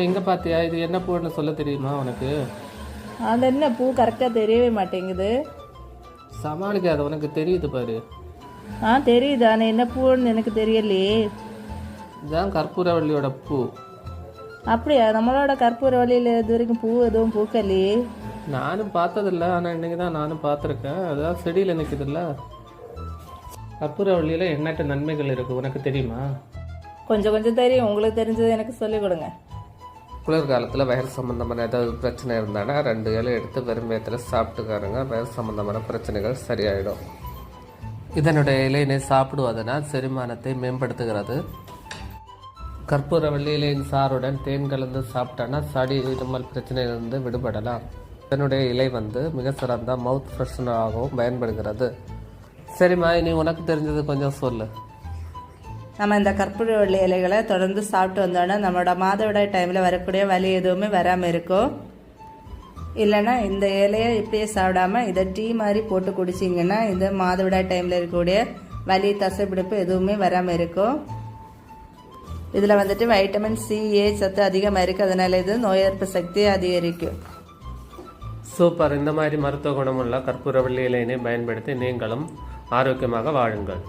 எங்கே பார்த்தியா? இது என்ன பூன்னு சொல்ல தெரியுமா உனக்கு? அது என்ன பூ கரெக்டாக தெரியவே மாட்டேங்குது. சமாளிக்காத, உனக்கு தெரியுது பாரு. தெரியுது, ஆனால் என்ன பூன்னு எனக்கு தெரியலையே. இதுதான் கற்பூரவள்ளியோட பூ. அப்படியா? நம்மளோட கற்பூரவள்ளியில் இது வரைக்கும் பூ எதுவும் பூக்கலையே. நானும் பார்த்ததில்ல, ஆனால் இன்றைக்கி தான் நானும் பார்த்துருக்கேன். அதான் செடியில் நிற்குதுல்ல. கற்பூரவள்ளியில் எண்ணற்ற நன்மைகள் இருக்குது, உனக்கு தெரியுமா? கொஞ்சம் கொஞ்சம் தெரியும். உங்களுக்கு தெரிஞ்சதை எனக்கு சொல்லிக் கொடுங்க. குளிர்காலத்தில் வயிறு சம்மந்தமான ஏதாவது பிரச்சனை இருந்தானா 2 இலை எடுத்து வெறுமயத்தில் சாப்பிட்டுக்காருங்க. வயிறு சம்மந்தமான பிரச்சனைகள் சரியாயிடும். இதனுடைய இலையினை சாப்பிடுவதனால் செரிமானத்தை மேம்படுத்துகிறது. கற்பூரவள்ளி இலையின் சாறுடன் தேன் கலந்து சாப்பிட்டானா சளி இருமல் பிரச்சனையிலிருந்து விடுபடலாம். இதனுடைய இலை மிக சிறந்த மவுத் ஃப்ரெஷ்னராகவும் பயன்படுகிறது. சரிம்மா, நீ உனக்கு தெரிஞ்சது கொஞ்சம் சொல்லு. நம்ம இந்த கற்பூரவள்ளி இலைகளை தொடர்ந்து சாப்பிட்டு வந்தோன்னா நம்மளோட மாதவிடாய் டைமில் வரக்கூடிய வலி எதுவுமே வராமல் இருக்கும். இல்லைன்னா இந்த இலையை இப்படியே சாப்பிடாமல் இதை டீ மாதிரி போட்டு குடிச்சிங்கன்னா இந்த மாதவிடாய் டைமில் இருக்கக்கூடிய வலி தசைப்பிடிப்பு எதுவுமே வராமல் இருக்கும். இதில் வைட்டமின் சி, ஏ சத்து அதிகமாக இருக்குது. அதனால இது நோய் எதிர்ப்பு சக்தியை அதிகரிக்கும். சூப்பர். இந்த மாதிரி மருத்துவ குணமுள்ள கற்பூரவள்ளி இலையினை பயன்படுத்தி நீங்களும் ஆரோக்கியமாக வாழுங்கள்.